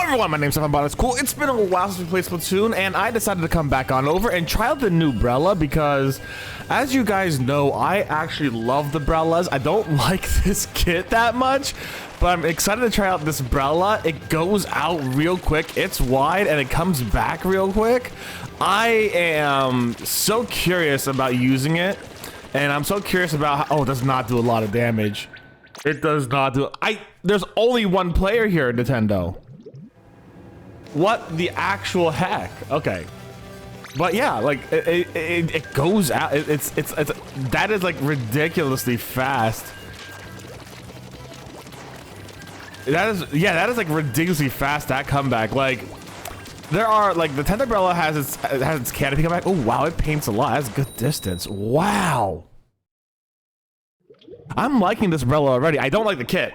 everyone, my name's Botanist Cool. It's been a while since we played Splatoon, and I decided to come back on over and try out the new Brella because, as you guys know, I actually love the Brellas. I don't like this kit that much, but I'm excited to try out this Brella. It goes out real quick, it's wide, and it comes back real quick. I am so curious about using it, and I'm so curious about how, oh, it does not do a lot of damage. It does not do, there's only one player here, Nintendo. What the actual heck? Okay. But yeah, like it goes out. It's that is like ridiculously fast. That is like ridiculously fast, that comeback. Like there are like the Tender Brella has its canopy comeback. Oh wow, it paints a lot. That's good distance. Wow. I'm liking this Brella already. I don't like the kit.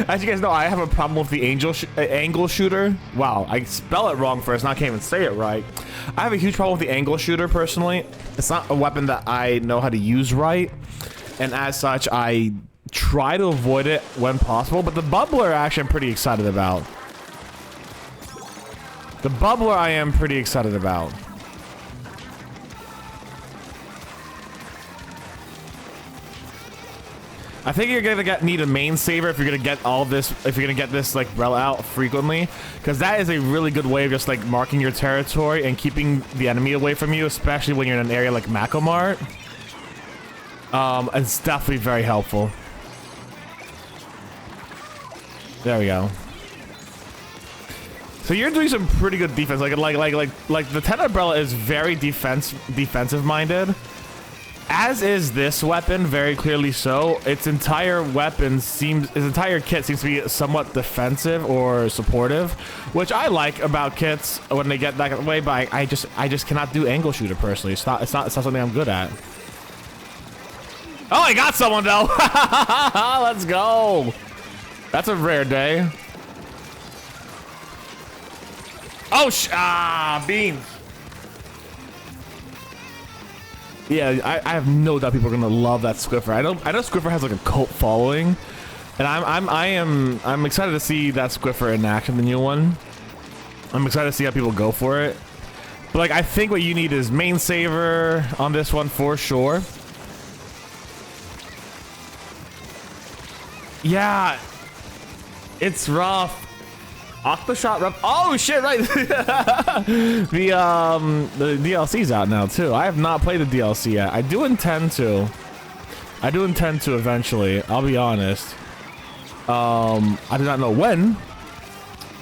As you guys know, I have a problem with the angle shooter. Wow, I spell it wrong first, and I can't even say it right. I have a huge problem with the angle shooter, personally. It's not a weapon that I know how to use right, and as such, I try to avoid it when possible, but the bubbler, actually, I'm pretty excited about. The bubbler, I am pretty excited about. I think you're gonna need a main saver if you're gonna get all this, if you're gonna get this like Brella out frequently, because that is a really good way of just like marking your territory and keeping the enemy away from you, especially when you're in an area like Macomart. It's definitely very helpful. There we go. So you're doing some pretty good defense. Like the Tender Brella is very defensive minded. As is this weapon, very clearly so. Its entire kit seems to be somewhat defensive or supportive, which I like about kits when they get that way. But I just cannot do angle shooter personally. It's not something I'm good at. Oh, I got someone though. Let's go. That's a rare day. Oh, beans. Yeah, I have no doubt people are gonna love that Squiffer. I know Squiffer has like a cult following, and I'm excited to see that Squiffer in action, the new one. I'm excited to see how people go for it. But like, I think what you need is main saver on this one for sure. Yeah, it's rough. Octoshot rep. Oh shit! Right. The DLC's out now too. I have not played the DLC yet. I do intend to. Eventually. I'll be honest. I do not know when.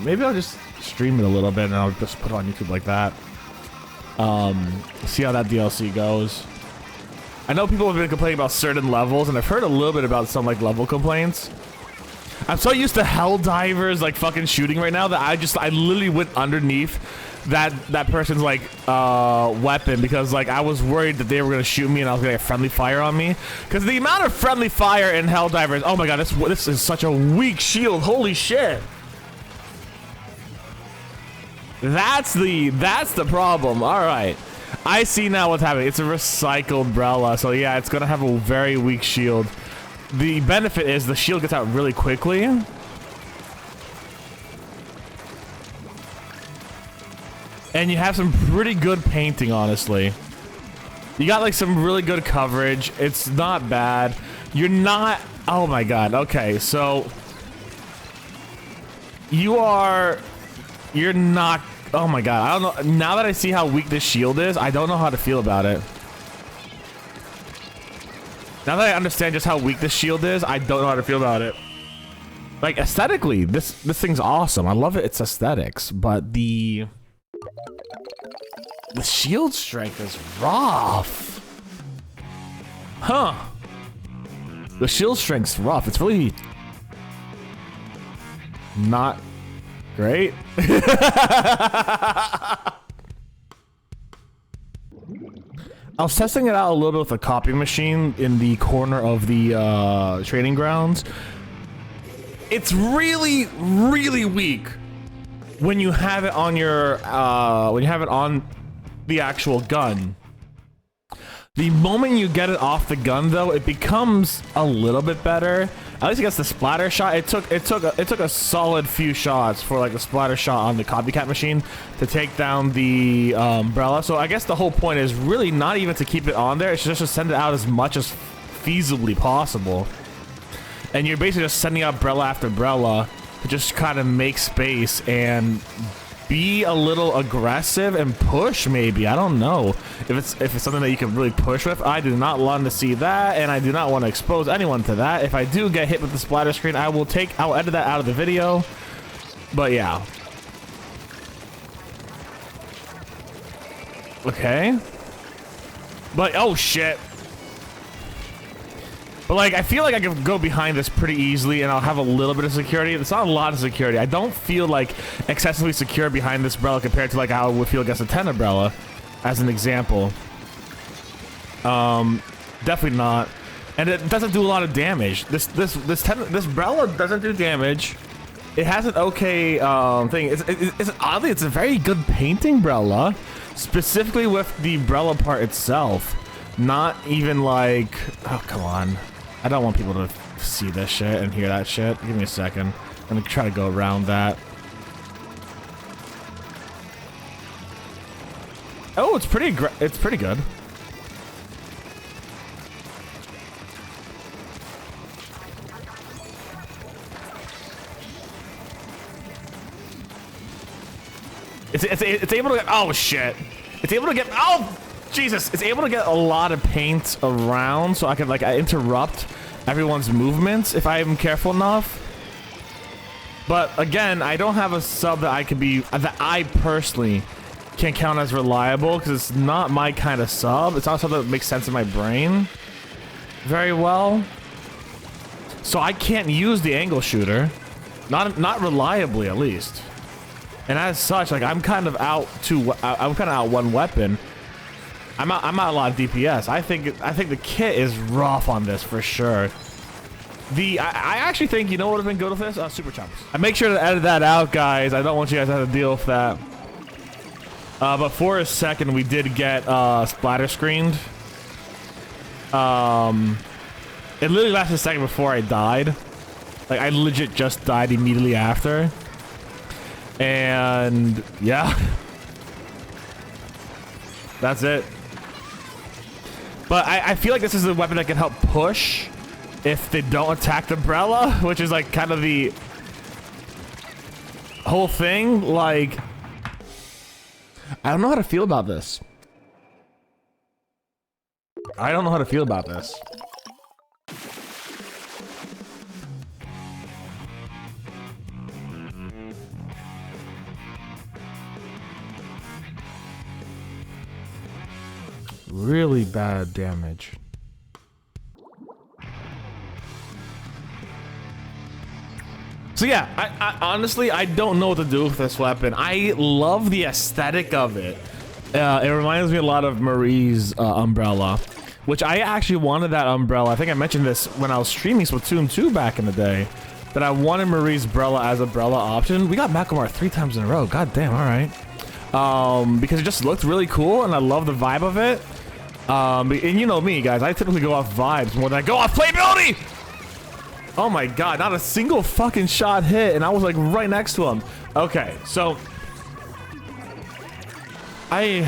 Maybe I'll just stream it a little bit and I'll just put it on YouTube like that. See how that DLC goes. I know people have been complaining about certain levels, and I've heard a little bit about some like level complaints. I'm so used to hell divers like fucking shooting right now that I literally went underneath that person's like weapon because like I was worried that they were gonna shoot me and I was gonna get friendly fire on me, because the amount of friendly fire in hell divers, oh my god, this is such a weak shield. Holy shit. That's the problem. All right, I see now what's happening. It's a recycled Brella, so yeah, it's gonna have a very weak shield. The benefit is the shield gets out really quickly. And you have some pretty good painting, honestly. You got like some really good coverage. It's not bad. You're not... Oh my god. Okay, so... You're not... Oh my god. I don't know. Now that I see how weak this shield is, I don't know how to feel about it. Now that I understand just how weak this shield is, I don't know how to feel about it. Like, aesthetically, this thing's awesome. I love it, its aesthetics, but the shield strength is rough. Huh. The shield strength's rough. It's really not great. I was testing it out a little bit with a copy machine in the corner of the training grounds. It's really, really weak when you have it on your when you have it on the actual gun. The moment you get it off the gun, though, it becomes a little bit better. At least against the splatter shot, it took a solid few shots for like the splatter shot on the copycat machine to take down the Brella. So I guess the whole point is really not even to keep it on there. It's just to send it out as much as feasibly possible. And you're basically just sending out Brella after Brella to just kind of make space and be a little aggressive and push, maybe. I don't know if it's something that you can really push with. I do not want to see that, and I do not want to expose anyone to that. If I do get hit with the splatter screen, I'll edit that out of the video. But yeah. Okay. But oh shit. But like, I feel like I can go behind this pretty easily and I'll have a little bit of security. It's not a lot of security. I don't feel like excessively secure behind this Brella compared to like how I would feel against a 10 Brella, as an example. Definitely not. And it doesn't do a lot of damage. This Brella doesn't do damage. It has an okay thing. It's oddly, it's a very good painting Brella, specifically with the Brella part itself. Not even like, oh come on. I don't want people to see this shit and hear that shit. Give me a second. I'm gonna try to go around that. Oh, it's pretty good. It's able to get, oh shit. It's able to get, oh Jesus, it's able to get a lot of paint around, so I can like interrupt everyone's movements if I'm careful enough. But again, I don't have a sub that I personally can count as reliable because it's not my kind of sub. It's not something that makes sense in my brain very well. So I can't use the angle shooter, not reliably at least. And as such, like I'm kind of out one weapon. I'm out a lot of DPS. I think the kit is rough on this for sure. I actually think, you know what would have been good with this? Super choppers. I make sure to edit that out, guys. I don't want you guys to have to deal with that. But for a second, we did get splatter screened. It literally lasted a second before I died. Like I legit just died immediately after. And yeah, that's it. But I feel like this is a weapon that can help push if they don't attack the Brella, which is like kind of the whole thing. Like, I don't know how to feel about this. I don't know how to feel about this. Really bad damage. So yeah, I honestly, I don't know what to do with this weapon. I love the aesthetic of it. It reminds me a lot of Marie's umbrella, which I actually wanted that umbrella. I think I mentioned this when I was streaming Splatoon 2 back in the day, that I wanted Marie's Brella as a Brella option. We got Macklemore 3 times in a row. God damn, all right. Because it just looked really cool and I love the vibe of it. And you know me, guys, I typically go off vibes more than I go off playability! Oh my god, not a single fucking shot hit, and I was like right next to him. Okay, so I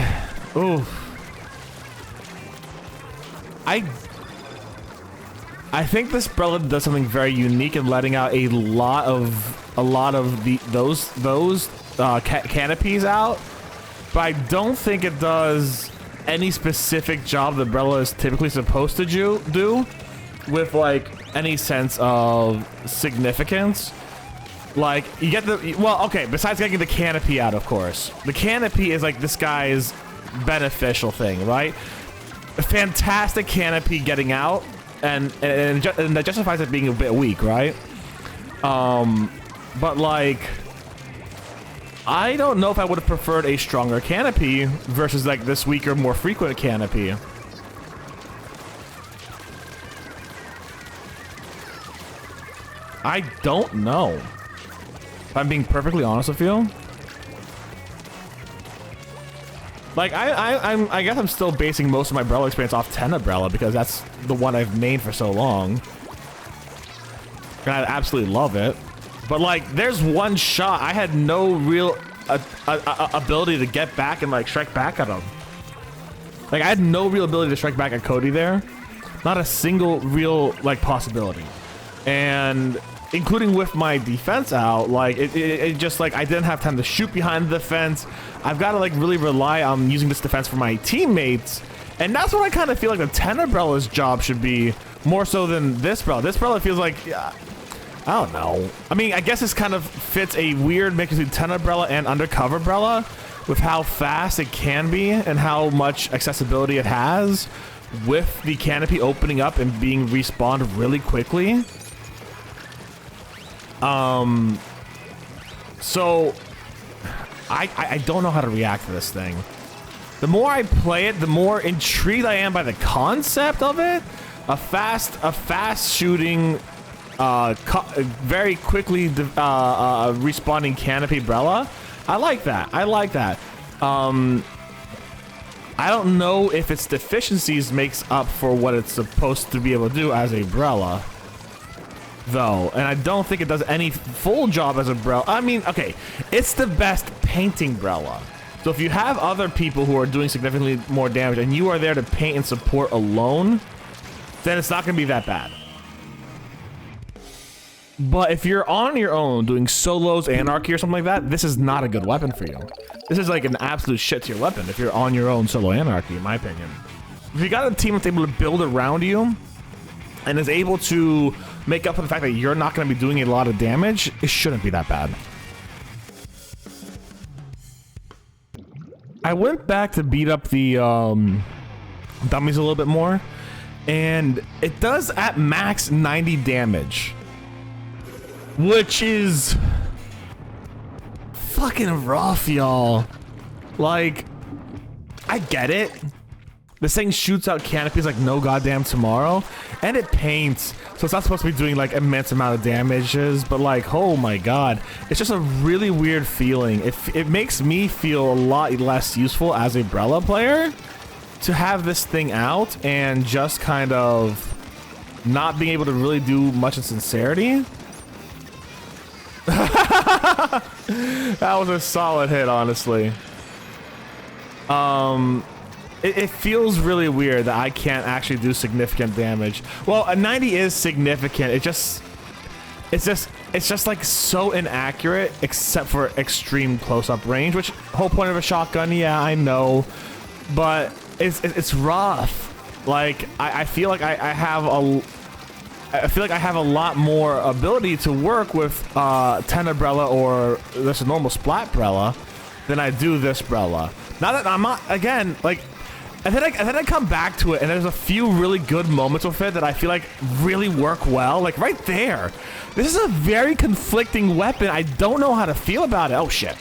think this Brella does something very unique in letting out a lot of those canopies out, but I don't think it does any specific job the Brella is typically supposed to do with like any sense of significance. Like you get the, well, okay, besides getting the canopy out, of course. The canopy is like this guy's beneficial thing, right? A fantastic canopy getting out, and that justifies it being a bit weak, right? But like, I don't know if I would have preferred a stronger canopy versus like this weaker, more frequent canopy. I don't know. If I'm being perfectly honest with you. Like, I guess I'm still basing most of my Brella experience off Tenebrella because that's the one I've made for so long. And I absolutely love it. But, like, there's one shot. I had no real ability to get back and, like, strike back at him. Like, I had no real ability to strike back at Cody there. Not a single real, like, possibility. And including with my defense out, like, it just, like, I didn't have time to shoot behind the defense. I've got to, like, really rely on using this defense for my teammates. And that's what I kind of feel like the Tenebrella's job should be, more so than this Brella. This Brella feels like, I don't know. I mean, I guess this kind of fits a weird mix between Tenebrella and Undercover Brella, with how fast it can be and how much accessibility it has, with the canopy opening up and being respawned really quickly. So I don't know how to react to this thing. The more I play it, the more intrigued I am by the concept of it. A fast shooting, very quickly respawning canopy Brella. I like that. I like that. I don't know if its deficiencies makes up for what it's supposed to be able to do as a Brella, though, and I don't think it does any full job as a Brella. I mean, okay, it's the best painting Brella. So if you have other people who are doing significantly more damage and you are there to paint and support alone, then it's not going to be that bad. But if you're on your own doing solos, anarchy, or something like that, this is not a good weapon for you. This is like an absolute shit tier weapon if you're on your own solo anarchy, in my opinion. If you got a team that's able to build around you and is able to make up for the fact that you're not going to be doing a lot of damage, it shouldn't be that bad. I went back to beat up the dummies a little bit more, and it does at max 90 damage. Which is fucking rough, y'all. Like, I get it. This thing shoots out canopies like no goddamn tomorrow, and it paints, so it's not supposed to be doing like immense amount of damages, but like, oh my god, it's just a really weird feeling. It makes me feel a lot less useful as a Brella player to have this thing out and just kind of not being able to really do much in sincerity. That was a solid hit, honestly. It feels really weird that I can't actually do significant damage. Well, a 90 is significant. It's just like so inaccurate, except for extreme close-up range, which whole point of a shotgun, yeah, I know, but it's rough. Like, I feel like I have a lot more ability to work with Tenebrella or this normal Splat Brella than I do this Brella. Now that I'm not, again, like, and then I come back to it, and there's a few really good moments with it that I feel like really work well. Like right there, this is a very conflicting weapon. I don't know how to feel about it. Oh shit!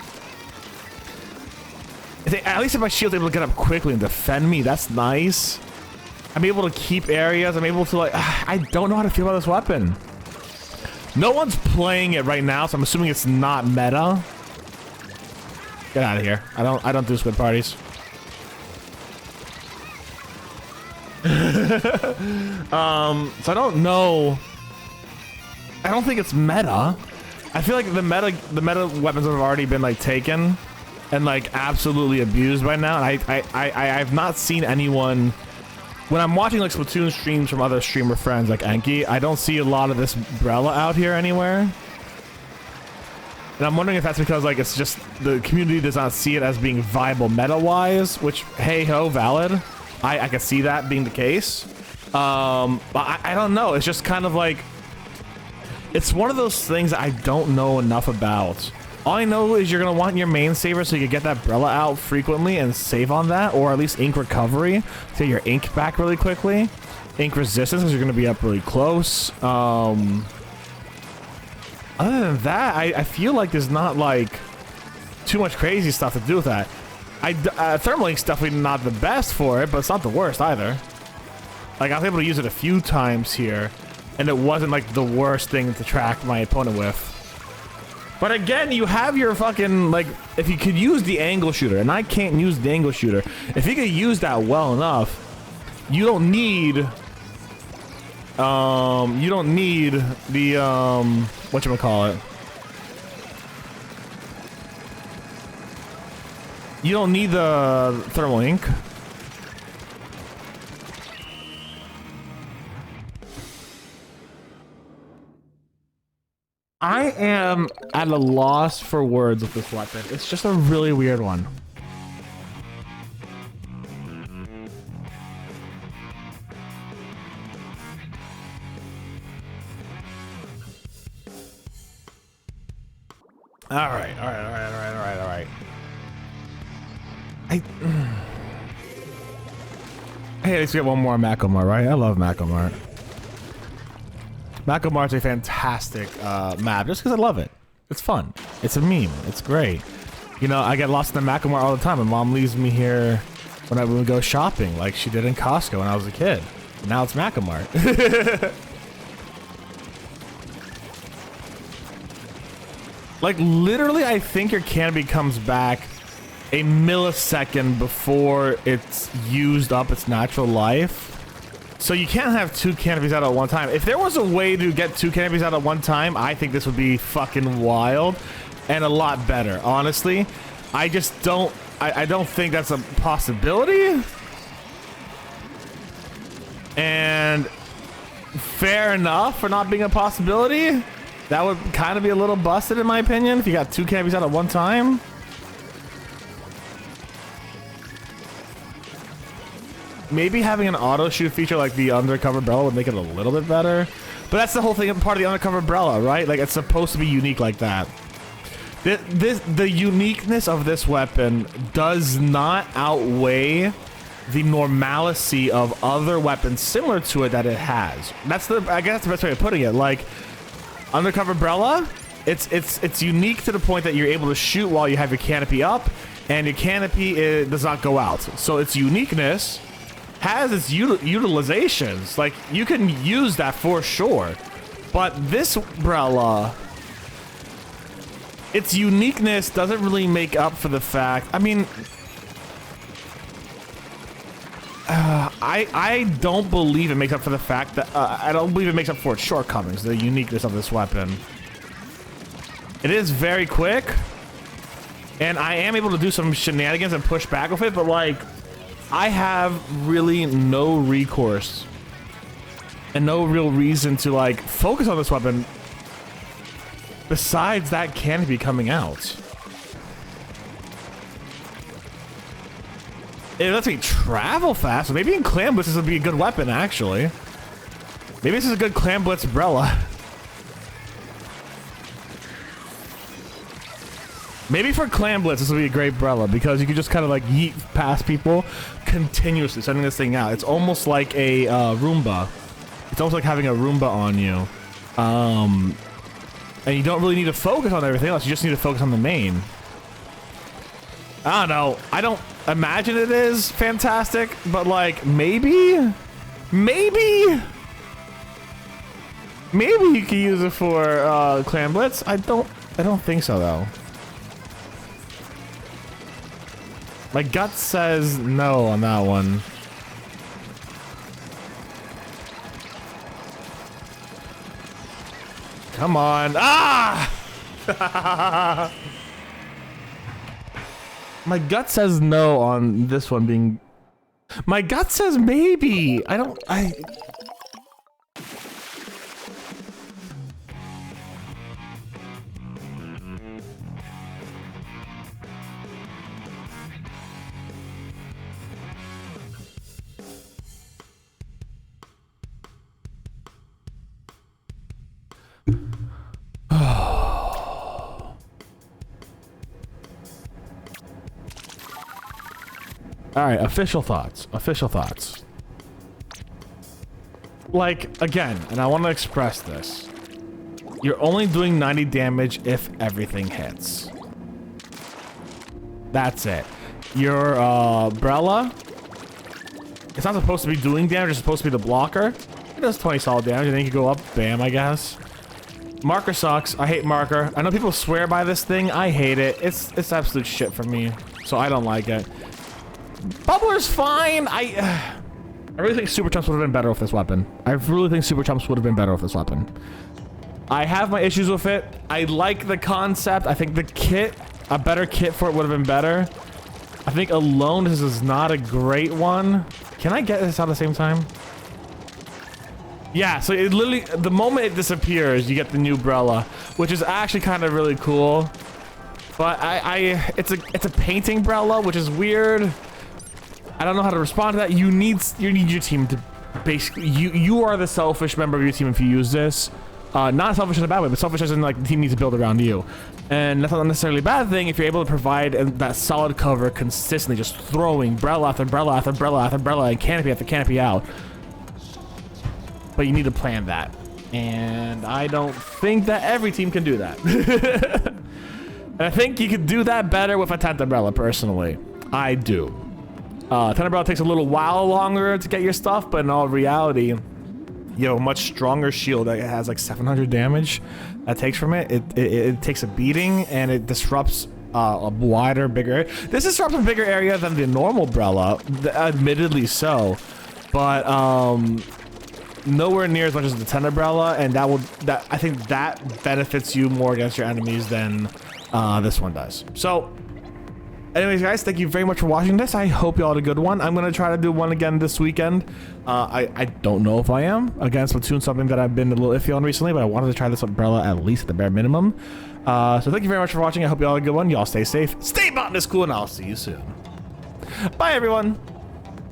At least if my shield's able to get up quickly and defend me, that's nice. I'm able to keep areas. I'm able to like. I don't know how to feel about this weapon. No one's playing it right now, so I'm assuming it's not meta. Get out of here! I don't do squid parties. So I don't know. I don't think it's meta. I feel like the meta weapons have already been like taken and like absolutely abused by now. And I've not seen anyone when I'm watching like Splatoon streams from other streamer friends like Enki. I don't see a lot of this Brella out here anywhere. And I'm wondering if that's because like it's just the community does not see it as being viable meta wise, which hey ho, valid. I can see that being the case. But I don't know. It's just kind of like, it's one of those things that I don't know enough about. All I know is you're going to want your main saver so you can get that Brella out frequently and save on that, or at least ink recovery to get your ink back really quickly. Ink resistance because you're going to be up really close. Other than that, I feel like there's not like too much crazy stuff to do with that. Thermal Ink's definitely not the best for it, but it's not the worst either. Like, I was able to use it a few times here, and it wasn't like the worst thing to track my opponent with. But again, you have your fucking, like, if you could use the angle shooter, and I can't use the angle shooter, if you could use that well enough, you don't need the, whatchamacallit. You don't need the thermal ink. I am at a loss for words with this weapon. It's just a really weird one. All right. Hey, let's get one more Macomar, right? I love Macomar. Macomar's a fantastic map, just because I love it. It's fun. It's a meme. It's great. You know, I get lost in the Macomar all the time. My mom leaves me here when I would go shopping, like she did in Costco when I was a kid. Now it's Macomar. Like, literally, I think your canopy comes back a millisecond before it's used up its natural life. So you can't have two canopies out at one time. If there was a way to get two canopies out at one time, I think this would be fucking wild and a lot better. Honestly, I just don't, I don't think that's a possibility. And fair enough for not being a possibility. That would kind of be a little busted in my opinion if you got two canopies out at one time. Maybe having an auto shoot feature like the undercover Brella would make it a little bit better. But that's the whole thing, part of the undercover Brella, right? Like, it's supposed to be unique like that. The uniqueness of this weapon does not outweigh the normalcy of other weapons similar to it that it has. That's the, I guess that's the best way of putting it. Like, undercover Brella, it's unique to the point that you're able to shoot while you have your canopy up, and your canopy does not go out. So its uniqueness has its utilizations. Like, you can use that for sure. But this Brella, its uniqueness doesn't really make up for the fact. I mean, I don't believe it makes up for the fact that I don't believe it makes up for its shortcomings, the uniqueness of this weapon. It is very quick, and I am able to do some shenanigans and push back with it, but like, I have really no recourse and no real reason to like focus on this weapon besides that canopy coming out. It lets me travel fast, so maybe in Clan Blitz this would be a good weapon actually. Maybe this is a good Clan Blitz Brella. Maybe for Clan Blitz, this will be a great Brella because you can just kind of like yeet past people continuously, sending this thing out. It's almost like a Roomba. It's almost like having a Roomba on you. And you don't really need to focus on everything else. You just need to focus on the main. I don't know. I don't imagine it is fantastic, but like maybe you can use it for Clan Blitz. I don't think so though. My gut says no on that one. Come on. Ah! My gut says no on this one being... My gut says maybe. All right, official thoughts. Like, again, and I want to express this. You're only doing 90 damage if everything hits. That's it. Your Brella, it's not supposed to be doing damage, it's supposed to be the blocker. It does 20 solid damage, and then you can go up, bam, I guess. Marker sucks. I hate marker. I know people swear by this thing. I hate it. It's absolute shit for me. So I don't like it. Bubbler's fine. I really think Super Chumps would have been better with this weapon. I really think Super Chumps would have been better with this weapon. I have my issues with it. I like the concept. I think the kit, a better kit for it would have been better. I think alone this is not a great one. Can I get this out at the same time? Yeah, so it literally, the moment it disappears, you get the new Brella, which is actually kind of really cool. But it's a painting Brella, which is weird. I don't know how to respond to that. You need your team to basically, you are the selfish member of your team if you use this. Not selfish in a bad way, but selfish as in like the team needs to build around you. And that's not necessarily a bad thing if you're able to provide that solid cover consistently, just throwing Brella after Brella after Brella after Brella and canopy after canopy out. But you need to plan that. And I don't think that every team can do that. And I think you could do that better with a tent umbrella, personally. I do. Tent umbrella takes a little while longer to get your stuff, but in all reality, you have a much stronger shield that has like 700 damage that takes from it. It takes a beating and it disrupts a wider, bigger. This disrupts a bigger area than the normal Brella, admittedly so, but nowhere near as much as the tent umbrella, and I think that benefits you more against your enemies than this one does. So anyways, guys, thank you very much for watching this. I hope you all had a good one. I'm going to try to do one again this weekend. I don't know if I am. Again, Splatoon, something that I've been a little iffy on recently, but I wanted to try this umbrella at least at the bare minimum. So thank you very much for watching. I hope you all had a good one. Y'all stay safe. Stay Botanist Cool, and I'll see you soon. Bye, everyone.